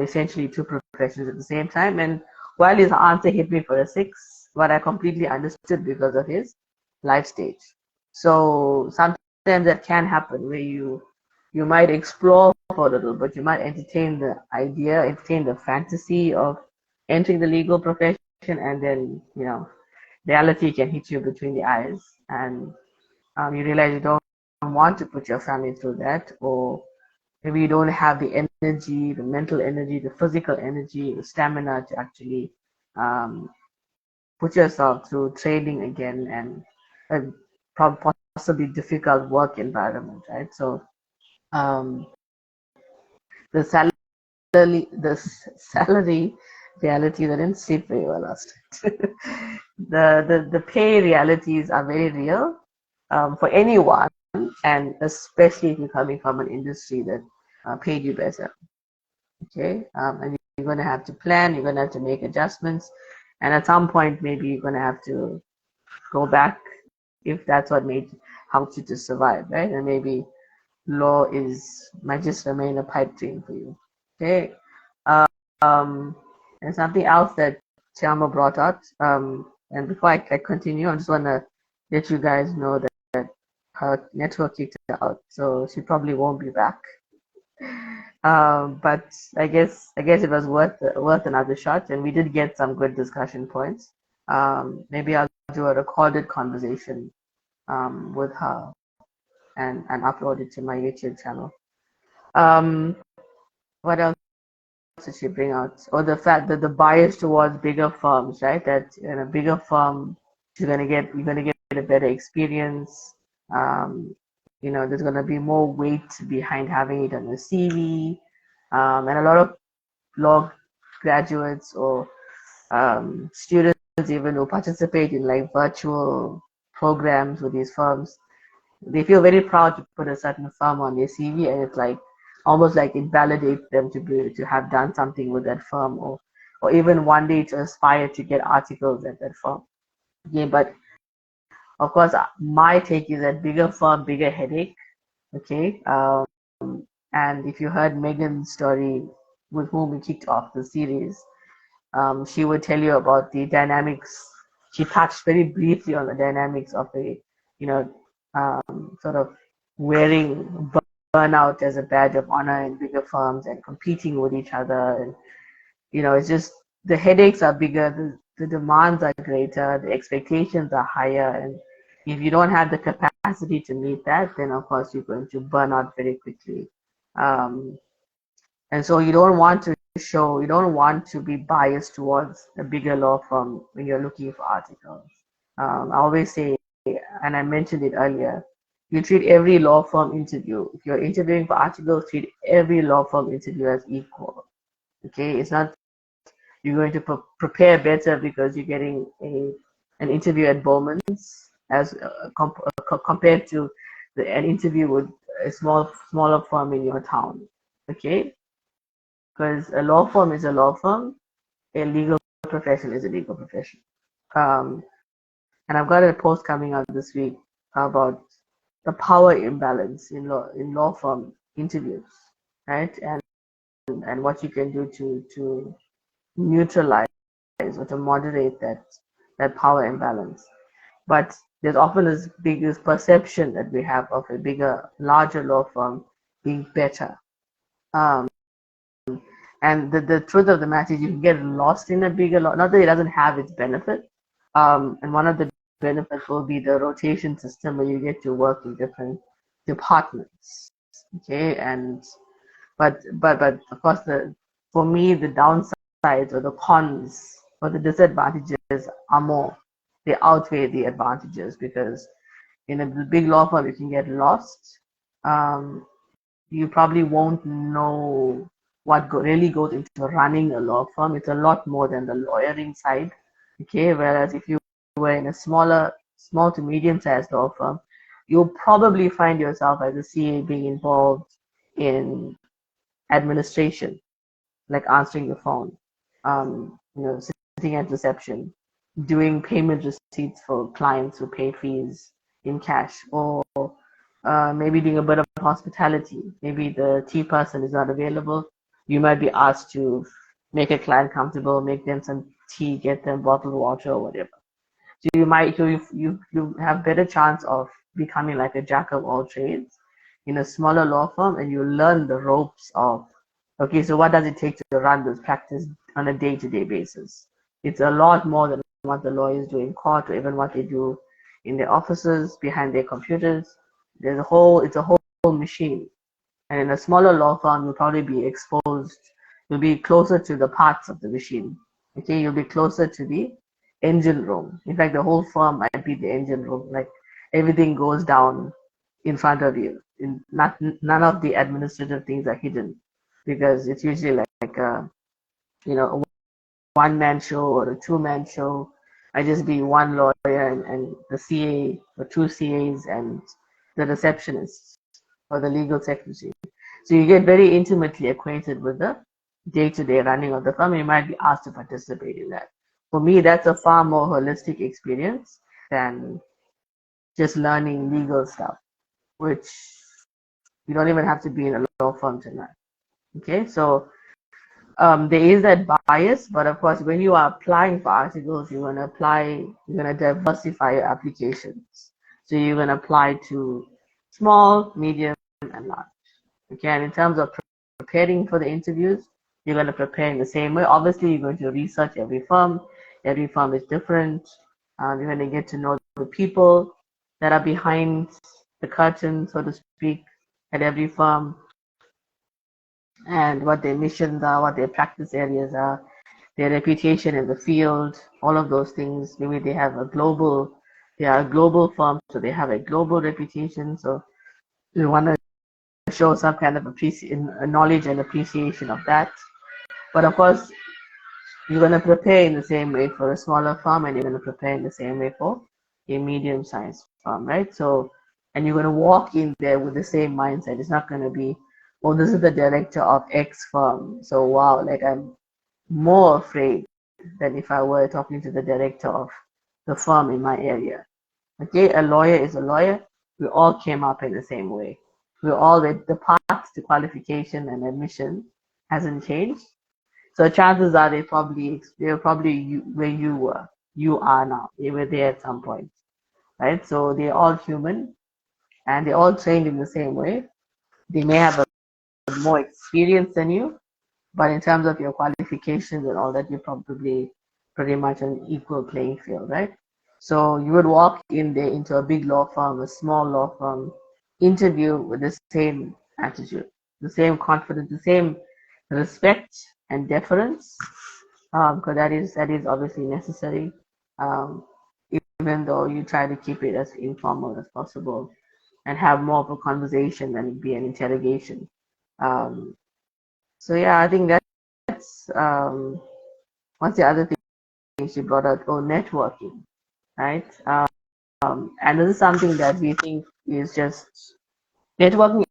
essentially two professions at the same time. And while his answer hit me for a six, but I completely understood because of his life stage. So sometimes that can happen, where you might explore for a little, but you might entertain the idea, entertain the fantasy of entering the legal profession, and then reality can hit you between the eyes, and you realize you don't want to put your family through that, or maybe you don't have the energy, the mental energy, the physical energy, the stamina to actually um, put yourself through training again, and a possibly difficult work environment, right? So um, the salary salary realities. I didn't sleep very well last night. The pay realities are very real for anyone, and especially if you're coming from an industry that paid you better. Okay, and you're going to have to plan. You're going to have to make adjustments, and at some point, maybe you're going to have to go back if that's what helped you to survive, right? And maybe law might just remain a pipe dream for you. Okay. Um, and something else that Tshiamo brought out, and before I continue, I just want to let you guys know that her network kicked her out, so she probably won't be back. But I guess it was worth another shot, and we did get some good discussion points. Maybe I'll do a recorded conversation with her and upload it to my YouTube channel. What else did she bring out? Or the fact that the bias towards bigger firms, right? That in a bigger firm, you're gonna get a better experience. There's gonna be more weight behind having it on your CV, and a lot of law graduates or students even who participate in like virtual programs with these firms, they feel very proud to put a certain firm on their CV, and it's like almost like it validates them to have done something with that firm, or even one day to aspire to get articles at that firm. Yeah, but of course, my take is that bigger firm, bigger headache. Okay, and if you heard Megan's story with whom we kicked off the series, she would tell you about the dynamics. She touched very briefly on the dynamics of the, sort of wearing burnout as a badge of honor in bigger firms and competing with each other. And, it's just the headaches are bigger, the demands are greater, the expectations are higher. And if you don't have the capacity to meet that, then of course you're going to burn out very quickly. And so you don't want to be biased towards a bigger law firm when you're looking for articles. I always say, and I mentioned it earlier, you treat every law firm interview. If you're interviewing for articles, treat every law firm interview as equal. Okay, it's not you're going to prepare better because you're getting an interview at Bowman's as compared to an interview with a smaller firm in your town. Okay, because a law firm is a law firm, a legal profession is a legal profession. And I've got a post coming out this week about the power imbalance in law firm interviews, right? And what you can do to neutralize or to moderate that power imbalance. But there's often this biggest perception that we have of a larger law firm being better. And the truth of the matter is you can get lost in a bigger law, not that it doesn't have its benefit. And one of the benefits will be the rotation system where you get to work in different departments. Okay, but of course for me the downsides or the cons or the disadvantages are more. They outweigh the advantages because in a big law firm you can get lost. You probably won't know what really goes into running a law firm. It's a lot more than the lawyering side. Okay, whereas if you were in a small to medium-sized law firm, you'll probably find yourself as a CA being involved in administration, like answering the phone, sitting at reception, doing payment receipts for clients who pay fees in cash, or maybe doing a bit of hospitality. Maybe the tea person is not available. You might be asked to make a client comfortable, make them some tea, get them bottled water or whatever. So you have better chance of becoming like a jack of all trades in a smaller law firm, and you learn the ropes of, okay, so what does it take to run this practice on a day-to-day basis? It's a lot more than what the lawyers do in court or even what they do in their offices behind their computers. It's a whole machine. And in a smaller law firm, you'll probably be exposed, you'll be closer to the parts of the machine. Okay, you'll be closer to the engine room. In fact, the whole firm might be the engine room. Like everything goes down in front of you. None of the administrative things are hidden because it's usually like a one-man show or a two-man show. I just be one lawyer and the CA or two CAs and the receptionist or the legal secretary. So you get very intimately acquainted with the day-to-day running of the firm, and you might be asked to participate in that. For me, that's a far more holistic experience than just learning legal stuff, which you don't even have to be in a law firm to learn. Okay, so there is that bias, but of course, when you are applying for articles, you're going to diversify your applications. So you're going to apply to small, medium, and large. Okay, and in terms of preparing for the interviews, you're going to prepare in the same way. Obviously, you're going to research every firm. Every firm is different. You're going to get to know the people that are behind the curtain, so to speak, at every firm, and what their missions are, what their practice areas are, their reputation in the field, all of those things. Maybe they are a global firm, so they have a global reputation. So you want to show some kind of knowledge and appreciation of that. But of course, you're going to prepare in the same way for a smaller firm, and you're going to prepare in the same way for a medium-sized firm, right? So, and you're going to walk in there with the same mindset. It's not going to be, oh, this is the director of X firm. So, wow, like I'm more afraid than if I were talking to the director of the firm in my area. Okay, a lawyer is a lawyer. We all came up in the same way. The path to qualification and admission hasn't changed. So chances are they're probably where you are now. They were there at some point, right? So they're all human and they're all trained in the same way. They may have a more experience than you, but in terms of your qualifications and all that, you're probably pretty much an equal playing field, right? So you would walk in there into a big law firm, a small law firm, interview with the same attitude, the same confidence, the same respect and deference, because that is obviously necessary. Um, Even though you try to keep it as informal as possible and have more of a conversation than be an interrogation. Um, so yeah, I think that's what's the other thing she brought up? Oh, networking, right? And this is something that we think is just networking.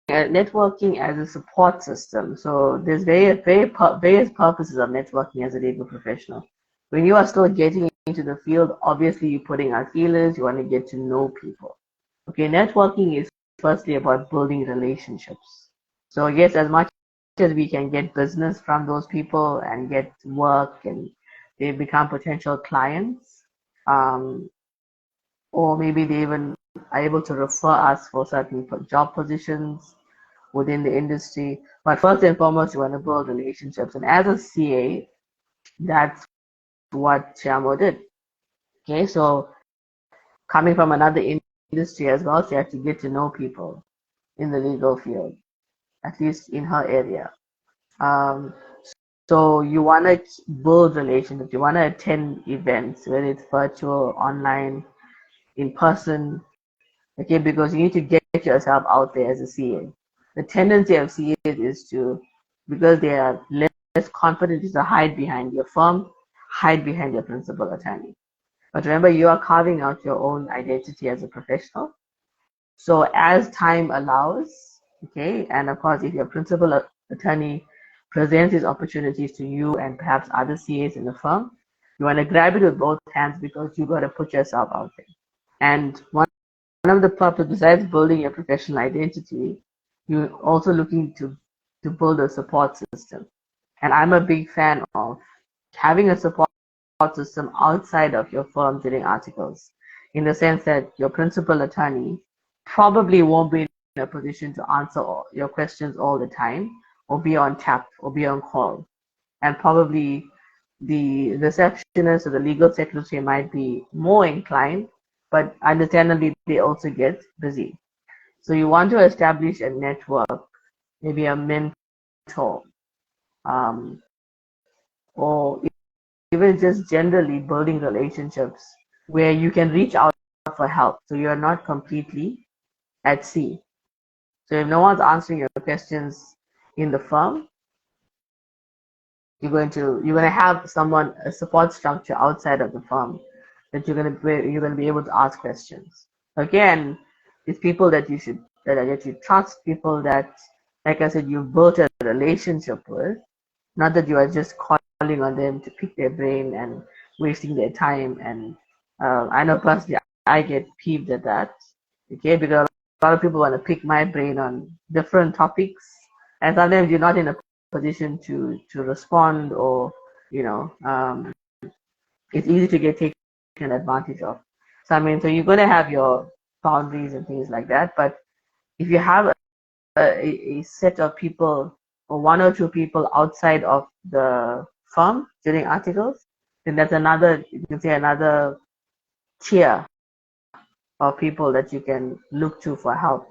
Networking as a support system. So there's various purposes of networking as a legal professional. When you are still getting into the field, obviously you're putting out feelers. You want to get to know people. Okay, networking is firstly about building relationships. So yes, as much as we can get business from those people and get work and they become potential clients, or maybe they even are able to refer us for certain job positions within the industry. But first and foremost, you want to build relationships. And as a CA, that's what Tshiamo did. Okay, so coming from another industry as well, she had to get to know people in the legal field, at least in her area. Um, so you want to build relationships. You want to attend events, whether it's virtual, online, in person, okay, because you need to get yourself out there as a CA. The tendency of CAs is to, because they are less confident, is to hide behind your firm, hide behind your principal attorney. But remember, you are carving out your own identity as a professional. So as time allows, okay, and of course, if your principal attorney presents these opportunities to you and perhaps other CAs in the firm, you want to grab it with both hands because you got to put yourself out there. And one of the purposes, besides building your professional identity, you're also looking to build a support system. And I'm a big fan of having a support system outside of your firm during articles, in the sense that your principal attorney probably won't be in a position to answer all your questions all the time, or be on tap, or be on call. And probably the receptionist or the legal secretary might be more inclined, but understandably they also get busy. So you want to establish a network, maybe a mentor, um, or even just generally building relationships where you can reach out for help. So you're not completely at sea. So if no one's answering your questions in the firm, you're going to have a support structure outside of the firm that you're going to be able to ask questions. Again, it's people that you trust, people that, like I said, you've built a relationship with, not that you are just calling on them to pick their brain and wasting their time. And I know personally I get peeved at that, okay, because a lot of people want to pick my brain on different topics, and sometimes you're not in a position to respond, or you know it's easy to get taken advantage of. So I mean, so you're going to have your boundaries and things like that, but if you have a set of people, or one or two people outside of the firm during articles, then that's another, you can say, another tier of people that you can look to for help.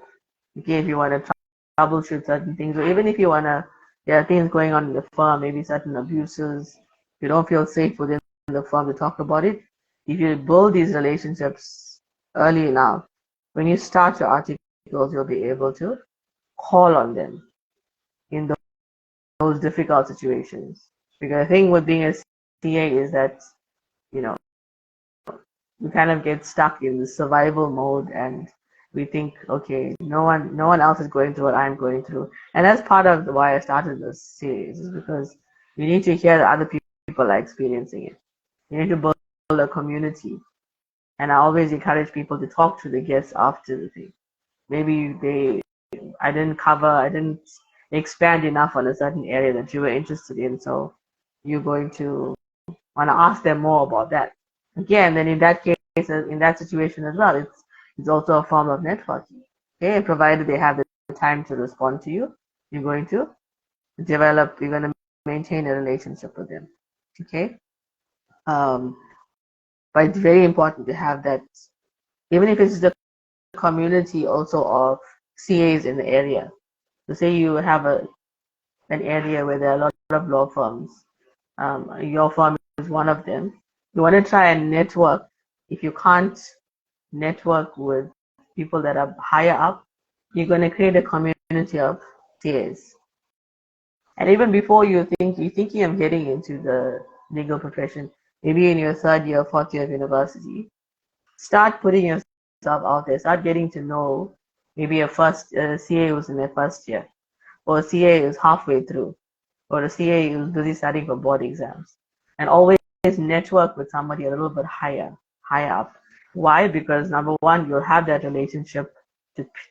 Okay, if you want to troubleshoot certain things, or even if you want to, there are things going on in the firm, maybe certain abuses, you don't feel safe within the firm to talk about it. If you build these relationships early enough, when you start your articles, you'll be able to call on them in those difficult situations. Because the thing with being a CA is that, you know, we kind of get stuck in the survival mode, and we think, okay, no one else is going through what I'm going through. And that's part of why I started this series, is because you need to hear that other people are experiencing it. You need to build a community. And I always encourage people to talk to the guests after the thing. Maybe I didn't expand enough on a certain area that you were interested in, so you're going to want to ask them more about that. Again, then in that case, in that situation as well, it's also a form of networking. Okay, provided they have the time to respond to you, you're going to you're going to maintain a relationship with them. Okay, um, but it's very important to have that, even if it's the community also of CAs in the area. So say you have an area where there are a lot of law firms. Your firm is one of them. You want to try and network. If you can't network with people that are higher up, you're going to create a community of peers. And even before you're thinking of getting into the legal profession, maybe in your third year, fourth year of university, start putting yourself out there. Start getting to know maybe a CA who's in their first year, or a CA who's halfway through, or a CA who's busy studying for board exams. And always network with somebody a little bit higher up. Why? Because number one, you'll have that relationship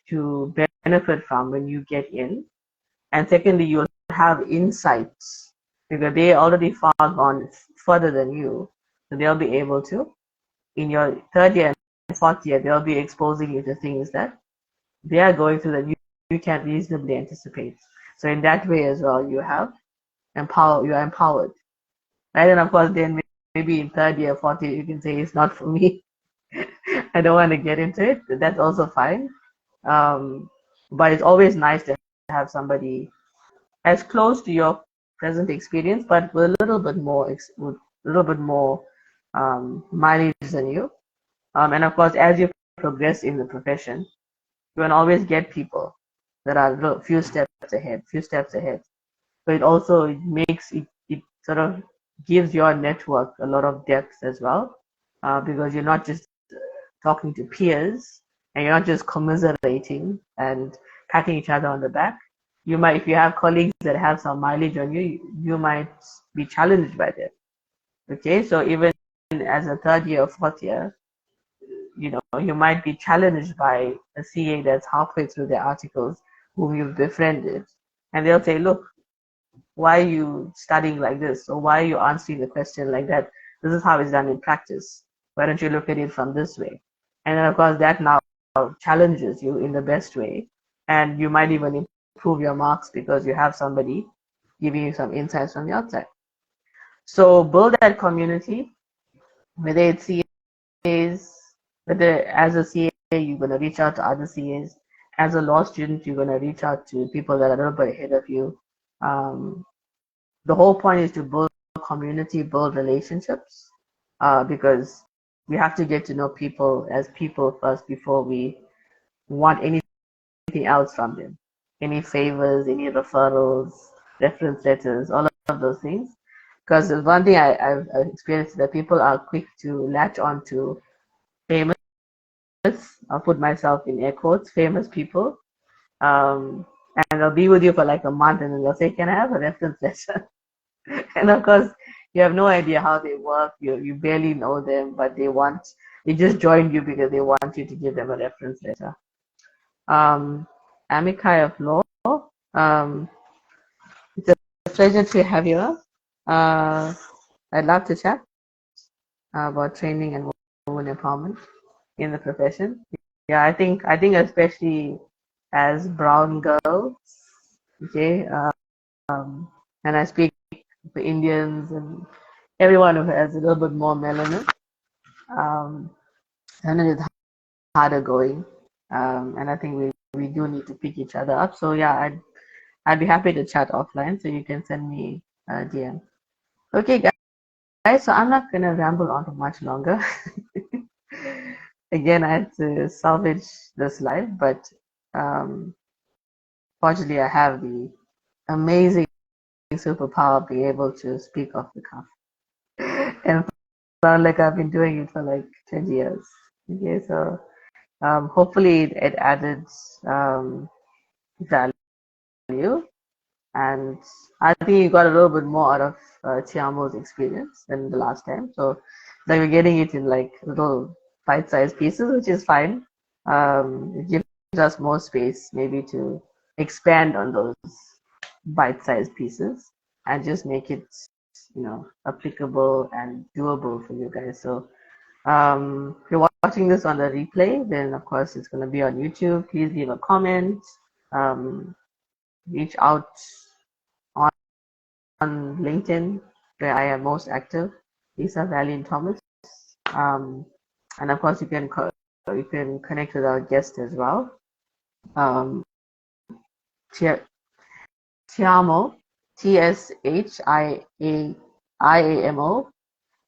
to benefit from when you get in. And secondly, you'll have insights because they already far gone further than you. So they'll be able to, in your third year and fourth year, they'll be exposing you to things that they are going through that you can't reasonably anticipate. So in that way as well, you are empowered. Right? And of course, then maybe in third year, fourth year, you can say it's not for me. I don't want to get into it. That's also fine. But it's always nice to have somebody as close to your present experience, but with a little bit more mileage than you. And of course, as you progress in the profession, you can always get people that are a few steps ahead. So it also it sort of gives your network a lot of depth as well, because you're not just talking to peers, and you're not just commiserating and patting each other on the back. You might, if you have colleagues that have some mileage on you, you might be challenged by them. Okay, so even as a third year or fourth year, you might be challenged by a CA that's halfway through their articles whom you've befriended, and they'll say, look, why are you studying like this, or why are you answering the question like that? This is how it's done in practice. Why don't you look at it from this way? And then of course that now challenges you in the best way, and you might even improve your marks because you have somebody giving you some insights from the outside. So build that community, whether it's CAs, whether as a CA you're going to reach out to other CAs, as a law student you're going to reach out to people that are a little bit ahead of you. The whole point is to build community, build relationships, because we have to get to know people as people first before we want anything else from them. Any favors, any referrals, reference letters, all of those things. Because one thing I've experienced is that people are quick to latch on to famous, I'll put myself in air quotes, famous people. Um, and they'll be with you for like a month and then they'll say, can I have a reference letter? And of course, you have no idea how they work. You barely know them, but they just joined you because they want you to give them a reference letter. Amici of Law, um, it's a pleasure to have you. I'd love to chat about training and women empowerment in the profession. Yeah, I think especially as brown girls, okay, and I speak for Indians and everyone who has a little bit more melanin. Um, and it's harder going, and I think we do need to pick each other up. So yeah, I'd be happy to chat offline, so you can send me a DM. Okay, guys. So I'm not gonna ramble on for much longer. Again, I had to salvage this live, but fortunately, I have the amazing superpower of being able to speak off the cuff and sound like I've been doing it for like 10 years. Okay, so hopefully it added value, and I think you got a little bit more out of Tshiamo's experience than the last time. So like we're getting it in like little bite-sized pieces, which is fine. It gives us more space maybe to expand on those bite-sized pieces and just make it, applicable and doable for you guys. So if you're watching this on the replay, then of course it's going to be on YouTube. Please leave a comment. Reach out on LinkedIn, where I am most active, Lisa Valley and Thomas. And of course, you can connect with our guest as well. Tshiamo, Tshiamo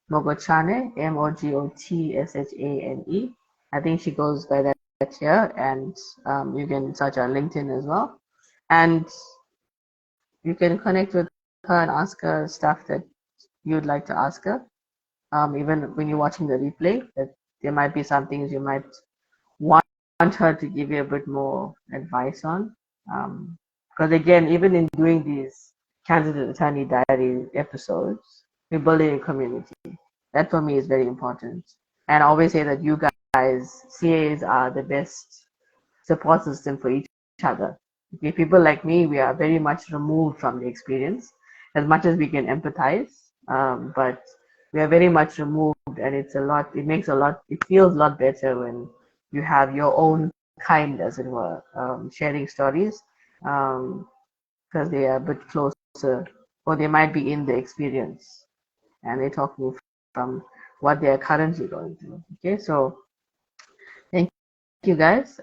Mogotshane, Mogotshane. I think she goes by that here, and you can search on LinkedIn as well. And you can connect with her and ask her stuff that you'd like to ask her. Even when you're watching the replay, that there might be some things you might want her to give you a bit more advice on. Because again, even in doing these candidate attorney diary episodes, we're building a community. That for me is very important. And I always say that you guys, CAs, are the best support system for each other. Okay, people like me, we are very much removed from the experience as much as we can empathize, but we are very much removed, and it feels a lot better when you have your own kind, as it were, sharing stories, because they are a bit closer, or they might be in the experience and they're talking from what they are currently going through. Okay, so thank you guys.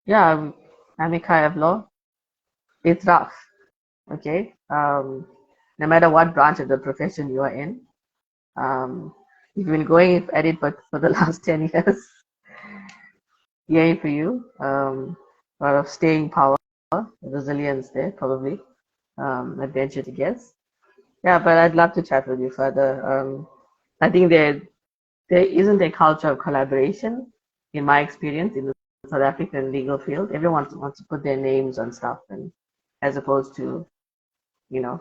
Yeah, Amici of Law, it's rough. Okay, no matter what branch of the profession you are in, you've been going at it for the last 10 years. Yay for you. A lot of staying power, resilience there, probably. I venture to guess. Yeah, but I'd love to chat with you further. I think there isn't a culture of collaboration, in my experience, in the South African legal field. Everyone wants to put their names on stuff, and as opposed to,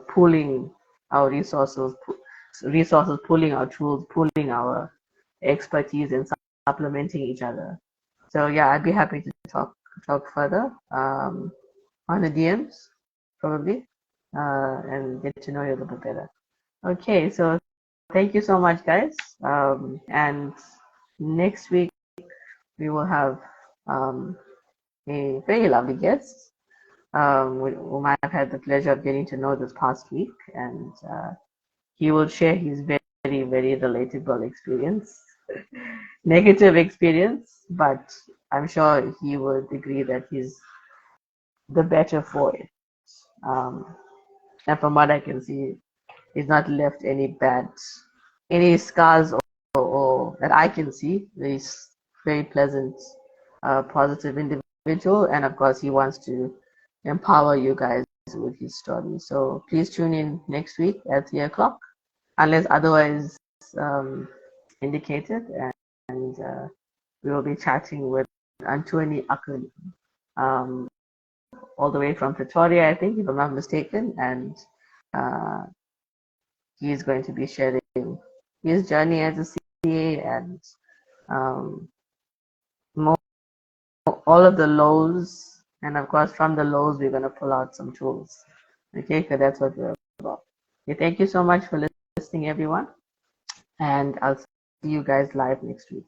pooling our resources, pooling our tools, pooling our expertise, and supplementing each other. So yeah, I'd be happy to talk further on the DMs, probably, and get to know you a little bit better. Okay, so thank you so much, guys. And next week we will have a very lovely guest. Whom I've had the pleasure of getting to know this past week, and he will share his very, very relatable experience, negative experience, but I'm sure he would agree that he's the better for it. And from what I can see, he's not left any scars or that I can see. He's very pleasant, positive individual, and of course, he wants to empower you guys with his story. So please tune in next week at 3 o'clock, unless otherwise indicated, and we will be chatting with Antoni Akun, all the way from Pretoria, I think, if I'm not mistaken, and he is going to be sharing his journey as a CA and um, all of the lows, and of course from the lows we're going to pull out some tools. Okay, because that's what we're about. Okay, thank you so much for listening, everyone, and I'll see you guys live next week.